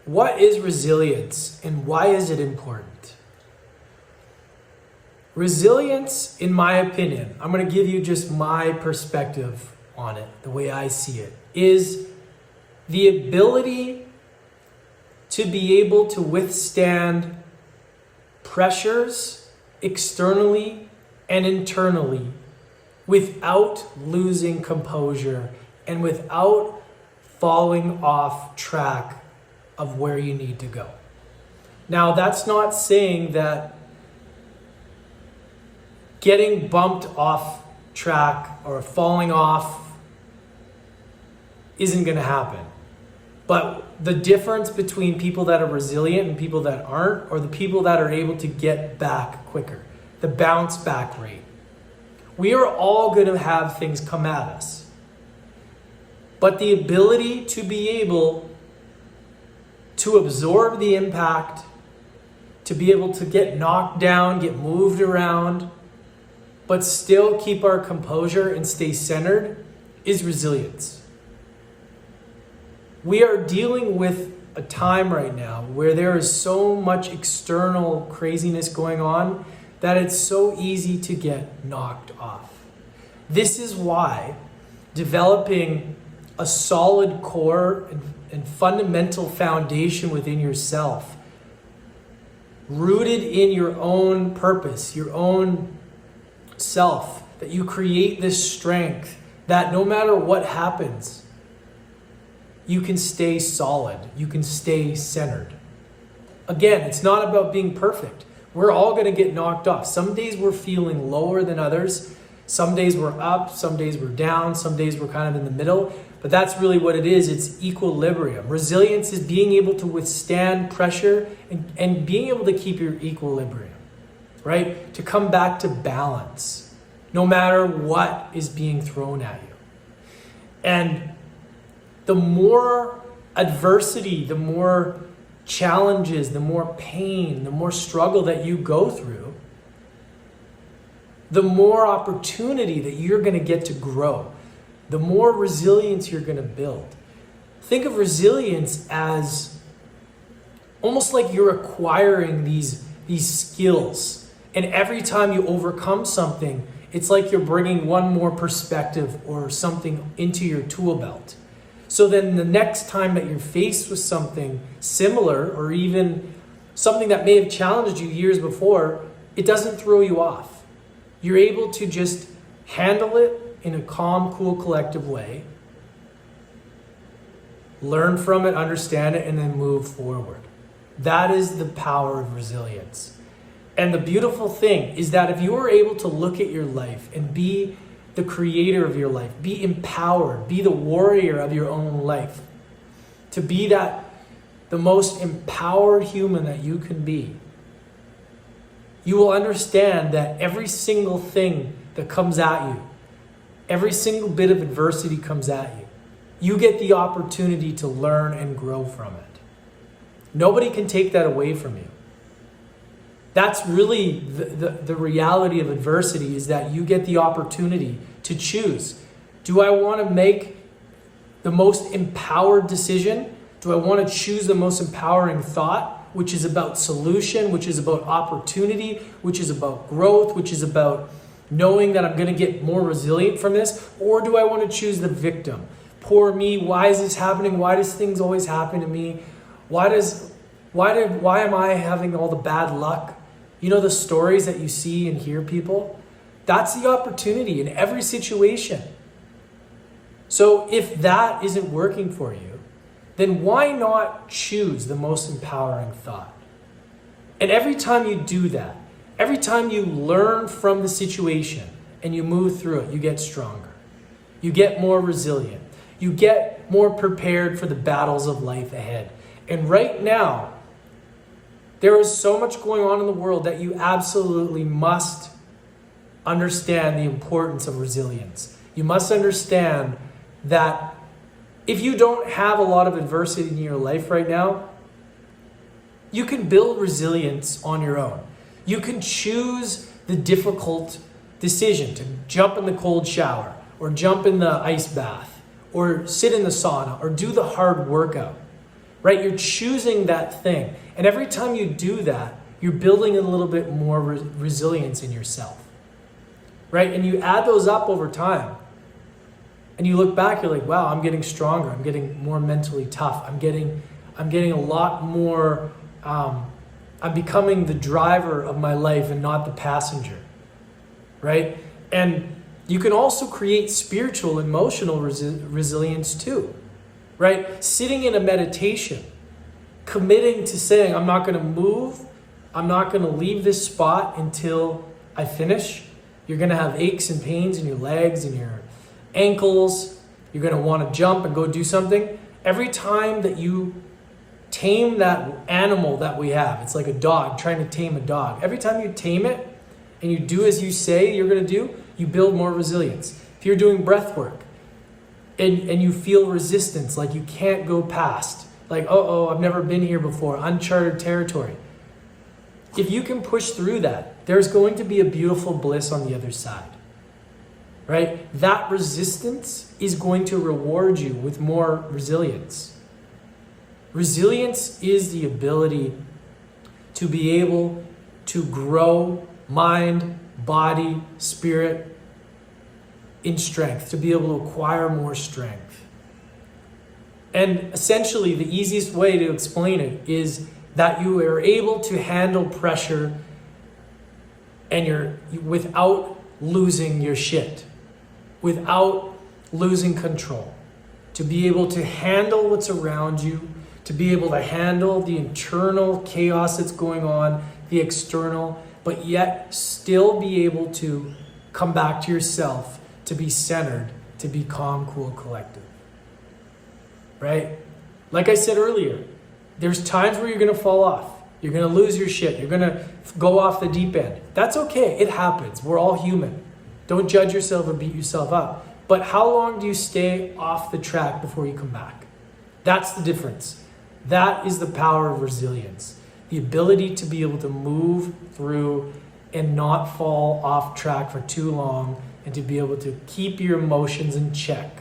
What is resilience and why is it important? Resilience, in my opinion, I'm going to give you just my perspective on it, the way I see it, is the ability to be able to withstand pressures externally and internally without losing composure and without falling off track of where you need to go. Now, that's not saying that getting bumped off track or falling off isn't going to happen. But the difference between people that are resilient and people that aren't, or the people that are able to get back quicker, the bounce back rate. We are all going to have things come at us. But the ability to be able to absorb the impact, to be able to get knocked down, get moved around, but still keep our composure and stay centered is resilience. We are dealing with a time right now where there is so much external craziness going on that it's so easy to get knocked off. This is why developing a solid core and fundamental foundation within yourself, rooted in your own purpose, your own self, that you create this strength that no matter what happens, you can stay solid, you can stay centered. Again, it's not about being perfect. We're all going to get knocked off. Some days we're feeling lower than others. Some days we're up, some days we're down, some days we're kind of in the middle. But that's really what it is. It's equilibrium. Resilience is being able to withstand pressure and being able to keep your equilibrium, right? To come back to balance, no matter what is being thrown at you. And the more adversity, the more challenges, the more pain, the more struggle that you go through, the more opportunity that you're going to get to grow, the more resilience you're going to build. Think of resilience as almost like you're acquiring these skills. And every time you overcome something, it's like you're bringing one more perspective or something into your tool belt. So then the next time that you're faced with something similar, or even something that may have challenged you years before, it doesn't throw you off. You're able to just handle it in a calm, cool, collective way, learn from it, understand it, and then move forward. That is the power of resilience. And the beautiful thing is that if you are able to look at your life and be the creator of your life, be empowered, be the warrior of your own life, to be the most empowered human that you can be, you will understand that every single thing that comes at you, every single bit of adversity comes at you, you get the opportunity to learn and grow from it. Nobody can take that away from you. That's really the reality of adversity, is that you get the opportunity to choose. Do I want to make the most empowered decision? Do I want to choose the most empowering thought, which is about solution, which is about opportunity, which is about growth, which is about knowing that I'm going to get more resilient from this? Or do I want to choose the victim? Poor me, why is this happening? Why does things always happen to me? Why am I having all the bad luck? You know, the stories that you see and hear people, that's the opportunity in every situation. So if that isn't working for you, then why not choose the most empowering thought? And every time you do that, every time you learn from the situation and you move through it, you get stronger. You get more resilient. You get more prepared for the battles of life ahead. And right now, there is so much going on in the world that you absolutely must understand the importance of resilience. You must understand that if you don't have a lot of adversity in your life right now, you can build resilience on your own. You can choose the difficult decision to jump in the cold shower, or jump in the ice bath, or sit in the sauna, or do the hard workout. right? You're choosing that thing. And every time you do that, you're building a little bit more resilience in yourself, right? And you add those up over time. And you look back, you're like, wow, I'm getting stronger. I'm getting more mentally tough. I'm getting a lot more, I'm becoming the driver of my life and not the passenger, right? And you can also create spiritual, emotional resilience too, right? Sitting in a meditation, committing to saying, I'm not going to move. I'm not going to leave this spot until I finish. You're going to have aches and pains in your legs and your ankles. You're going to want to jump and go do something. Every time that you tame that animal that we have, it's like a dog trying to tame a dog. Every time you tame it and you do as you say you're going to do, you build more resilience. If you're doing breath work and you feel resistance, like you can't go past, like, I've never been here before, uncharted territory. If you can push through that, there's going to be a beautiful bliss on the other side, right? That resistance is going to reward you with more resilience. Resilience is the ability to be able to grow mind, body, spirit in strength, to be able to acquire more strength. And essentially, the easiest way to explain it is that you are able to handle pressure and you're without losing your shit, without losing control, to be able to handle what's around you, to be able to handle the internal chaos that's going on, the external, but yet still be able to come back to yourself, to be centered, to be calm, cool, collective. Right? Like I said earlier, there's times where you're going to fall off. You're going to lose your shit. You're going to go off the deep end. That's okay. It happens. We're all human. Don't judge yourself or beat yourself up. But how long do you stay off the track before you come back? That's the difference. That is the power of resilience. The ability to be able to move through and not fall off track for too long, and to be able to keep your emotions in check.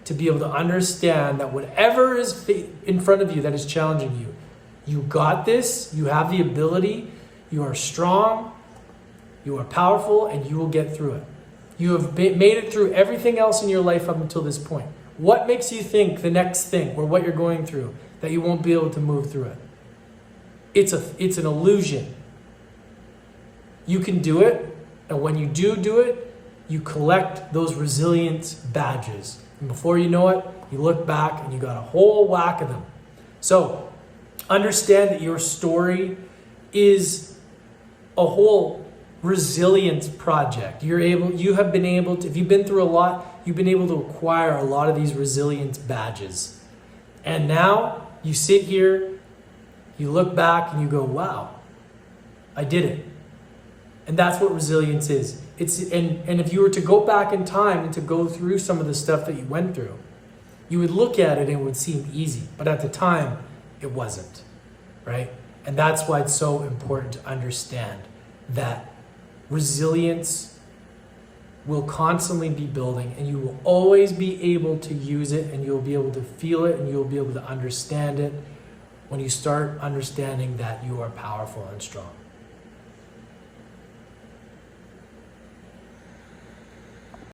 To be able to understand that whatever is in front of you that is challenging you, you got this, you have the ability, you are strong, you are powerful, and you will get through it. You have made it through everything else in your life up until this point. What makes you think the next thing or what you're going through that you won't be able to move through it? It's an illusion. You can do it, and when you do it, you collect those resilience badges. And before you know it, you look back and you got a whole whack of them. So understand that your story is a whole resilience project. You have been able to, if you've been through a lot, you've been able to acquire a lot of these resilience badges. And now you sit here, you look back and you go, wow, I did it. And that's what resilience is. And if you were to go back in time and to go through some of the stuff that you went through, you would look at it and it would seem easy. But at the time, it wasn't, right? And that's why it's so important to understand that resilience will constantly be building, and you will always be able to use it, and you'll be able to feel it, and you'll be able to understand it when you start understanding that you are powerful and strong.